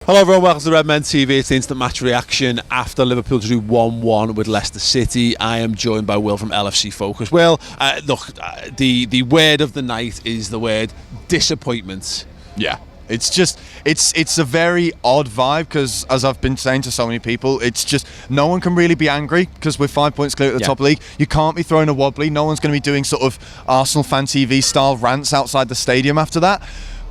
Hello everyone, welcome to Redmen TV. It's the instant match reaction after Liverpool drew 1-1 with Leicester City. I am joined by Will from LFC Focus. Will, the word of the night is the word disappointment. Yeah. It's just, it's a very odd vibe because, as I've been saying to so many people, it's just no one can really be angry because we're 5 points clear at the top of the league. You can't be throwing a wobbly. No one's going to be doing sort of Arsenal Fan TV style rants outside the stadium after that.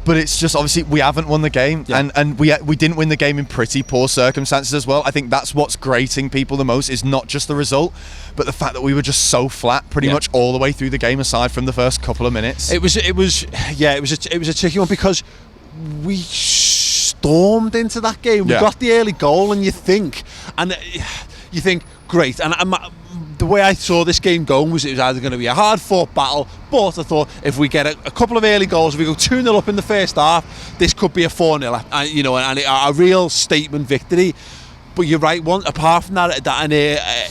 But it's just, obviously, we haven't won the game, and we didn't win the game in pretty poor circumstances as well. I think that's what's grating people the most, is not just the result, but the fact that we were just so flat pretty much all the way through the game, aside from the first couple of minutes. It was a tricky one because we stormed into that game. We got the early goal, and you think, great. And the way I saw this game going was it was either going to be a hard-fought battle, but I thought if we get a couple of early goals, if we go 2-0 up in the first half, this could be a 4-0, and a real statement victory. But you're right, apart from that an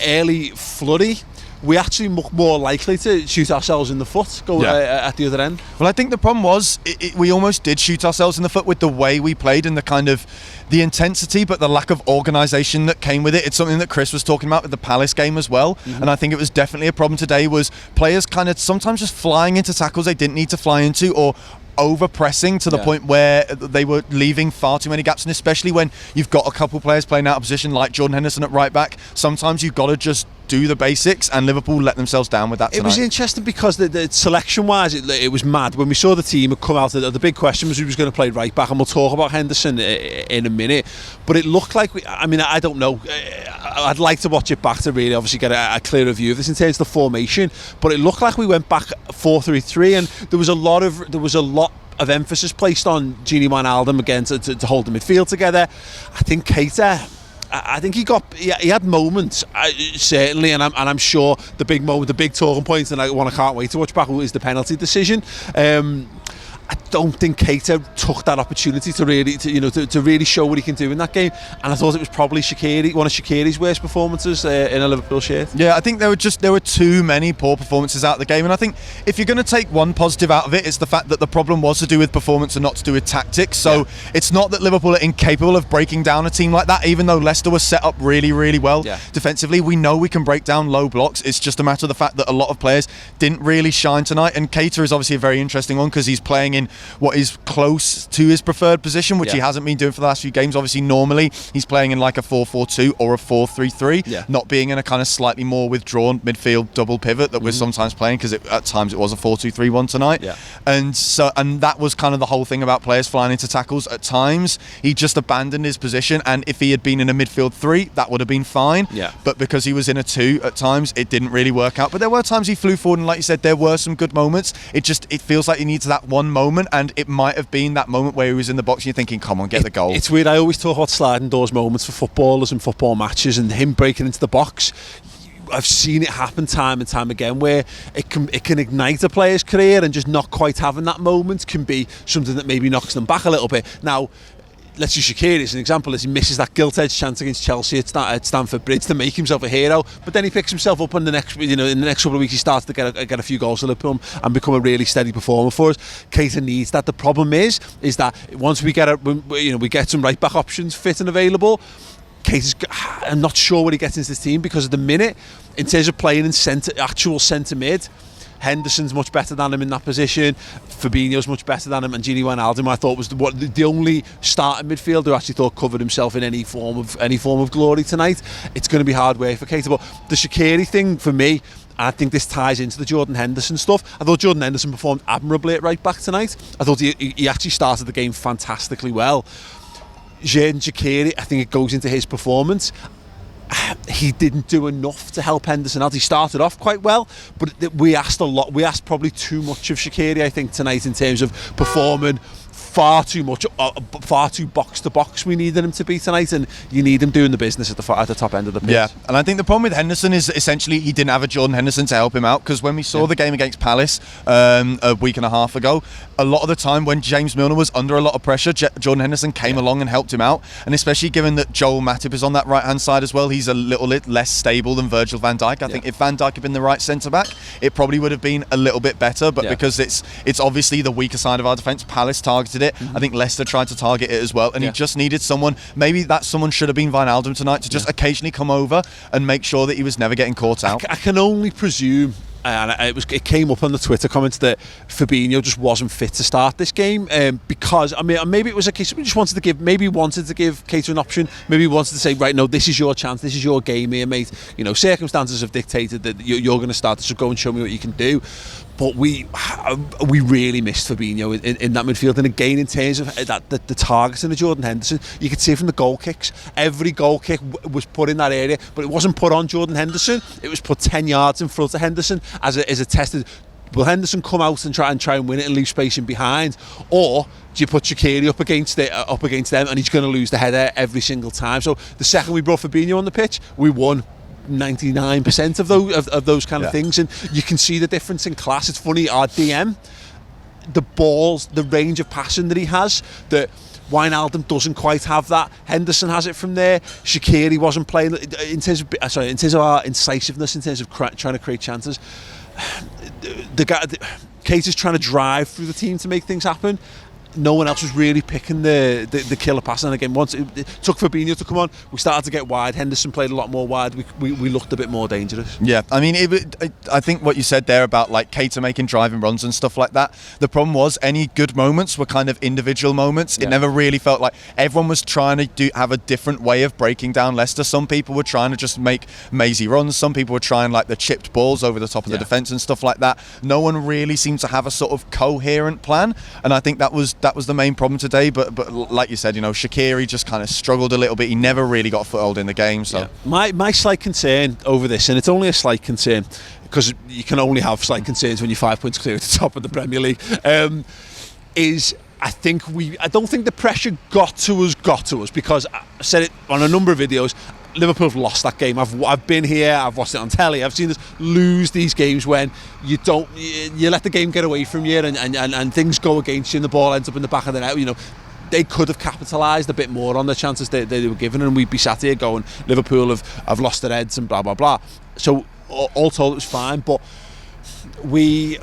early flurry, we actually look more likely to shoot ourselves in the foot at the other end. Well, I think the problem was we almost did shoot ourselves in the foot with the way we played and the kind of the intensity, but the lack of organisation that came with it. It's something that Chris was talking about with the Palace game as well. And I think it was definitely a problem today, was players kind of sometimes just flying into tackles they didn't need to fly into, or over pressing to the point where they were leaving far too many gaps. And especially when you've got a couple players playing out of position like Jordan Henderson at right back, sometimes you've got to just do the basics, and Liverpool let themselves down with that tonight. It was interesting because the selection wise it was mad. When we saw the team had come out, the big question was who was going to play right back, and we'll talk about Henderson in a minute, but it looked like I don't know, I'd like to watch it back to really obviously get a clearer view of this in terms of the formation, but it looked like we went back 4-3-3, and there was a lot of emphasis placed on Gini Wijnaldum again to hold the midfield together. I think Keita, he had moments, certainly, and I'm sure the big moment, the big talking point, and I can't wait to watch back, is the penalty decision. I don't think Keita took that opportunity to really show what he can do in that game, and I thought it was probably one of Shaqiri's worst performances in a Liverpool shirt. Yeah, I think there were too many poor performances out of the game, and I think if you're going to take one positive out of it, it's the fact that the problem was to do with performance and not to do with tactics. So it's not that Liverpool are incapable of breaking down a team like that, even though Leicester was set up really, really well defensively. We know we can break down low blocks. It's just a matter of the fact that a lot of players didn't really shine tonight, and Keita is obviously a very interesting one because he's playing in what is close to his preferred position, which he hasn't been doing for the last few games. Obviously, normally he's playing in like a 4-4-2 or a 4-3-3, not being in a kind of slightly more withdrawn midfield double pivot that we're sometimes playing, because at times it was a 4-2-3-1 tonight. And that was kind of the whole thing about players flying into tackles. At times he just abandoned his position, and if he had been in a midfield 3, that would have been fine. But because he was in a 2 at times, it didn't really work out. But there were times he flew forward, and like you said, there were some good moments. It feels like he needs that one moment, and it might have been that moment where he was in the box and you're thinking, come on, get the goal. It's weird. I always talk about sliding doors moments for footballers and football matches, and him breaking into the box. I've seen it happen time and time again, where it can ignite a player's career, and just not quite having that moment can be something that maybe knocks them back a little bit. Now, let's use Shaqiri as an example, as he misses that gilt-edged chance against Chelsea at Stamford Bridge to make himself a hero, but then he picks himself up in the next couple of weeks. He starts to get a few goals to Liverpool and become a really steady performer for us. Keita needs that. The problem is that once we get some right back options fit and available, I'm not sure what he gets into this team, because at the minute, in terms of playing in actual centre mid, Henderson's much better than him in that position. Fabinho's much better than him, and Gini Wijnaldum, I thought, was the only starting midfielder who actually thought covered himself in any form of glory tonight. It's going to be hard work for Keita. But the Shaqiri thing for me, and I think this ties into the Jordan Henderson stuff, I thought Jordan Henderson performed admirably at right back tonight. I thought he actually started the game fantastically well. Xherdan Shaqiri, I think it goes into his performance. He didn't do enough to help Henderson out. He started off quite well, but we asked a lot. We asked probably too much of Shaqiri, I think, tonight, in terms of performing far too much, far too box to box. We needed him to be tonight, and you need him doing the business at the top end of the pitch. Yeah, and I think the problem with Henderson is essentially he didn't have a Jordan Henderson to help him out, because when we saw the game against Palace a week and a half ago, a lot of the time when James Milner was under a lot of pressure, Jordan Henderson came along and helped him out, and especially given that Joel Matip is on that right hand side as well, he's a little bit less stable than Virgil van Dijk. I think if Van Dijk had been the right centre back, it probably would have been a little bit better, but because it's obviously the weaker side of our defence, Palace targeted targeted it. I think Leicester tried to target it as well, and he just needed someone. Maybe that someone should have been Wijnaldum tonight to just occasionally come over and make sure that he was never getting caught out. I can only presume, and it came up on the Twitter comments, that Fabinho just wasn't fit to start this game, because maybe it was a case we just wanted to give Keita an option. Maybe he wanted to say, right, no, this is your chance, this is your game here, mate. Circumstances have dictated that you're going to start, so go and show me what you can do. But we really missed Fabinho in that midfield, and again in terms of the targeting of Jordan Henderson, you could see from the goal kicks. Every goal kick was put in that area, but it wasn't put on Jordan Henderson. It was put 10 yards in front of Henderson as a test of, will Henderson come out and try and win it and leave space in behind, or do you put Shaqiri up against them and he's going to lose the header every single time? So the second we brought Fabinho on the pitch, we won 99% of those kind of things, and you can see the difference in class. It's funny, our DM, the balls, the range of passing that he has, that Wijnaldum doesn't quite have that. Henderson has it from there. Shaqiri wasn't playing in terms of our incisiveness, in terms of trying to create chances. The guy, Keita's trying to drive through the team to make things happen. No one else was really picking the killer pass, and again, once it took Fabinho to come on, we started to get wide. Henderson played a lot more wide. We looked a bit more dangerous. Yeah, I mean, I think what you said there about like Keita making driving runs and stuff like that, the problem was any good moments were kind of individual moments. It never really felt like everyone was trying to have a different way of breaking down Leicester. Some people were trying to just make mazy runs. Some people were trying like the chipped balls over the top of the defence and stuff like that. No one really seemed to have a sort of coherent plan, and I think that was the main problem today. But like you said, Shaqiri just kind of struggled a little bit. He never really got a foothold in the game. So my slight concern over this, and it's only a slight concern because you can only have slight concerns when you're 5 points clear at the top of the Premier League, is I don't think the pressure got to us because I said it on a number of videos. Liverpool have lost that game. I've been here, I've watched it on telly, I've seen us lose these games when you let the game get away from you and things go against you and the ball ends up in the back of the net. They could have capitalised a bit more on the chances they were given, and we'd be sat here going, Liverpool have lost their heads and blah blah blah. So all told, it was fine, but we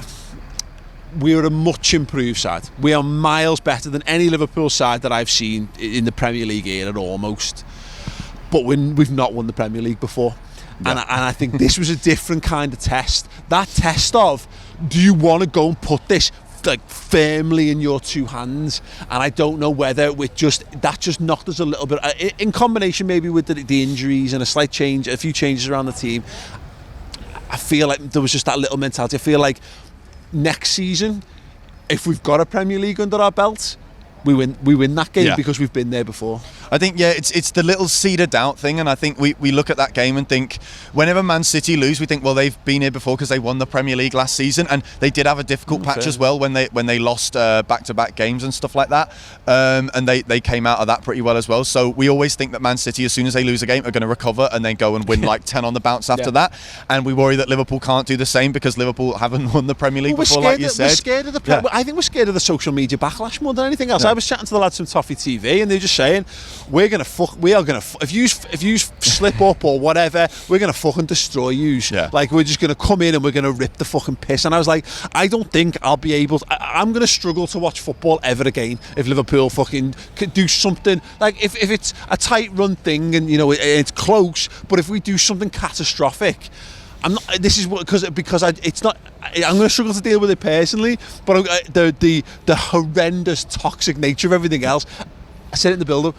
are a much improved side. We are miles better than any Liverpool side that I've seen in the Premier League era, almost. But we've not won the Premier League before. And I think this was a different kind of test. That test of, do you want to go and put this like firmly in your two hands? And I don't know whether that just knocked us a little bit, in combination maybe with the injuries and a few changes around the team. I feel like there was just that little mentality. I feel like next season, if we've got a Premier League under our belt, we win that game because we've been there before. I think it's the little seed of doubt thing, and I think we look at that game and think, whenever Man City lose, we think, well, they've been here before because they won the Premier League last season, and they did have a difficult patch as well when they lost back-to-back games and stuff like that, and they came out of that pretty well as well. So we always think that Man City, as soon as they lose a game, are going to recover and then go and win like 10 on the bounce after that, and we worry that Liverpool can't do the same because Liverpool haven't won the Premier League before, like you said. We're scared of I think we're scared of the social media backlash more than anything else. I was chatting to the lads from Toffee TV, and they're just saying, if you slip up or whatever, we're gonna fucking destroy you. Like, we're just gonna come in and we're gonna rip the fucking piss. And I was like, I don't think I'll be able to, I'm gonna struggle to watch football ever again if Liverpool fucking could do something like, if it's a tight run thing and it's close, but if we do something catastrophic, I'm not. This is because it's not. I'm going to struggle to deal with it personally. But the horrendous toxic nature of everything else. I said it in the build-up.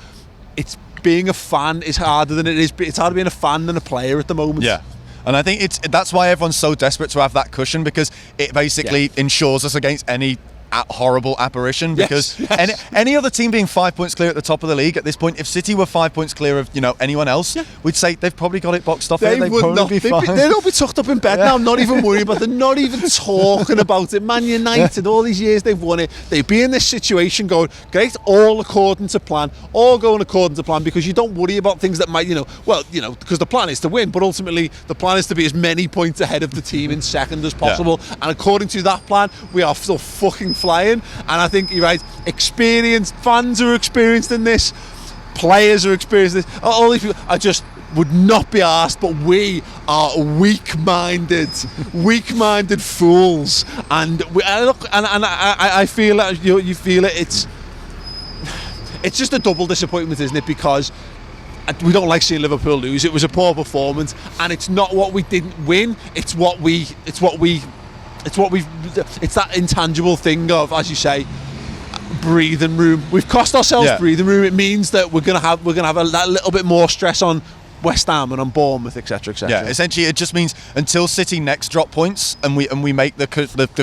It's being a fan is harder than it is. It's harder being a fan than a player at the moment. Yeah. And I think that's why everyone's so desperate to have that cushion, because it basically ensures us against any horrible apparition, because any other team being 5 points clear at the top of the league at this point, if City were 5 points clear of anyone else, we'd say they've probably got it boxed off. They'd probably be fine. They'd all be tucked up in bed now. I'm not even worried about it. They're not even talking about it. Man United, all these years they've won it, they'd be in this situation going, great, all according to plan, all going according to plan, because you don't worry about things that might, because the plan is to win, but ultimately the plan is to be as many points ahead of the team in second as possible. And according to that plan, we are still fucking flying. And I think you're right. Experienced fans are experienced in this. Players are experienced in this. All these people, I just would not be asked, but we are weak-minded fools. And I feel that you feel it. it's just a double disappointment, isn't it? Because we don't like seeing Liverpool lose. It was a poor performance, and it's not what we didn't win. It's that intangible thing of, as you say, breathing room. We've cost ourselves breathing room. It means that we're gonna have that little bit more stress on West Ham and on Bournemouth, etc., etc. Yeah, essentially, it just means until City next drop points and we make the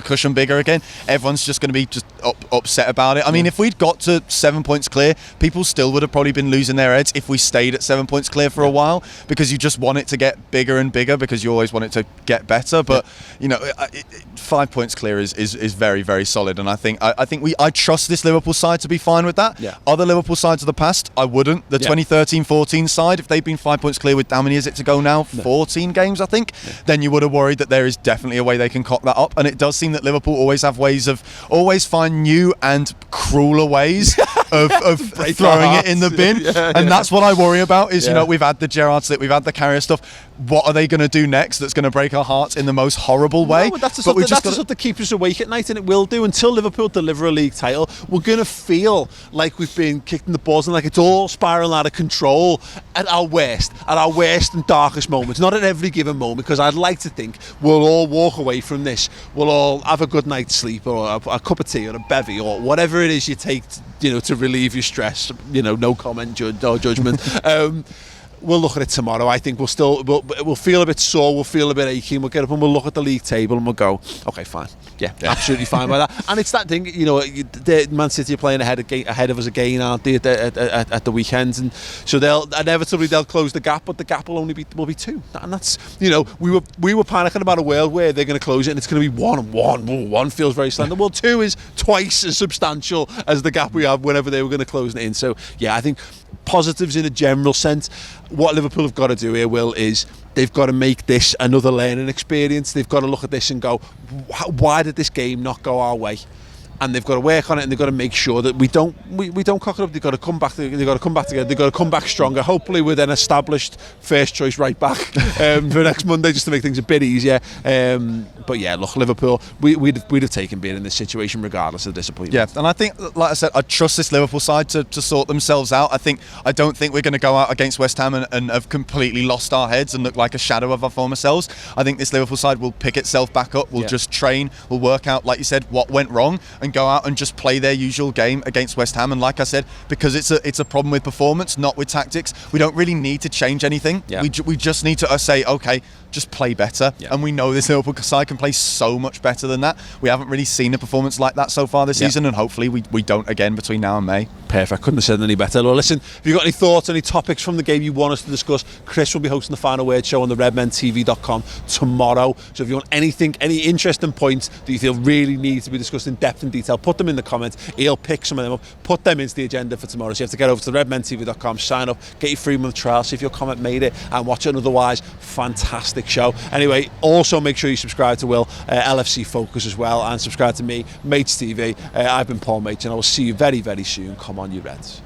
cushion bigger again, everyone's just going to be just upset about it. I mean, if we'd got to 7 points clear, people still would have probably been losing their heads if we stayed at 7 points clear for a while, because you just want it to get bigger and bigger because you always want it to get better. But 5 points clear is very, very solid, and I think I trust this Liverpool side to be fine with that. Yeah. Other Liverpool sides of the past, I wouldn't. The 2013-14 side, if they've been 5 points clear with how many is it to go now? 14 games, I think. Then you would have worried that there is definitely a way they can cock that up, and it does seem that Liverpool always find new and crueler ways of throwing it in the bin, and that's what I worry about. Is we've had the Gerrard slip, we've had the Carrier stuff. What are they going to do next that's going to break our hearts in the most horrible way? No, that's the stuff that keeps us awake at night, and it will do until Liverpool deliver a league title. We're going to feel like we've been kicked in the balls and like it's all spiraling out of control at our worst and darkest moments. Not at every given moment, because I'd like to think we'll all walk away from this. We'll all have a good night's sleep, or a cup of tea, or a bevy, or whatever it is you take, to relieve your stress. No comment or judgment. We'll look at it tomorrow. I think we'll feel a bit sore, we'll feel a bit achy, and we'll get up and we'll look at the league table and we'll go, okay, fine. Yeah. Absolutely fine by that. And it's that thing, Man City are playing ahead of us again, aren't they, at the weekend, and so they'll close the gap, but the gap will be 2. And that's, we were panicking about a world where they're going to close it and it's going to be 1 and 1. Ooh, 1 feels very slender. Well, 2 is twice as substantial as the gap we have whenever they were going to close it in. So yeah, I think positives in a general sense. What Liverpool have got to do here, Will, is they've got to make this another learning experience. They've got to look at this and go, why did this game not go our way? And they've got to work on it, and they've got to make sure that we don't cock it up. They've got to come back. They've got to come back together. They've got to come back stronger. Hopefully, with an established first choice right back for next Monday, just to make things a bit easier. But yeah, look, Liverpool, we'd have taken being in this situation regardless of disappointment. Yeah, and I think, like I said, I trust this Liverpool side to sort themselves out. I don't think we're going to go out against West Ham and have completely lost our heads and look like a shadow of our former selves. I think this Liverpool side will pick itself back up. We'll just train. We'll work out, like you said, what went wrong, and go out and just play their usual game against West Ham. And like I said, because it's a problem with performance, not with tactics, we don't really need to change anything. We just need to say, okay, just play better. And we know this Liverpool side can play so much better than that. We haven't really seen a performance like that so far this season, and hopefully we don't again between now and May. Perfect. Couldn't have said any better. Well, listen, if you've got any thoughts, any topics from the game you want us to discuss, Chris will be hosting the Final Word show on the redmentv.com tomorrow. So if you want any interesting points that you feel really need to be discussed in depth and detail, put them in the comments. He'll pick some of them up, put them into the agenda for tomorrow. So you have to get over to redmentv.com, sign up, get your 3-month trial, see if your comment made it, and watch an otherwise fantastic show. Anyway, also make sure you subscribe to Will, LFC Focus as well, and subscribe to me, Mates TV. I've been Paul Mates, and I will see you very, very soon. Come on, you Reds.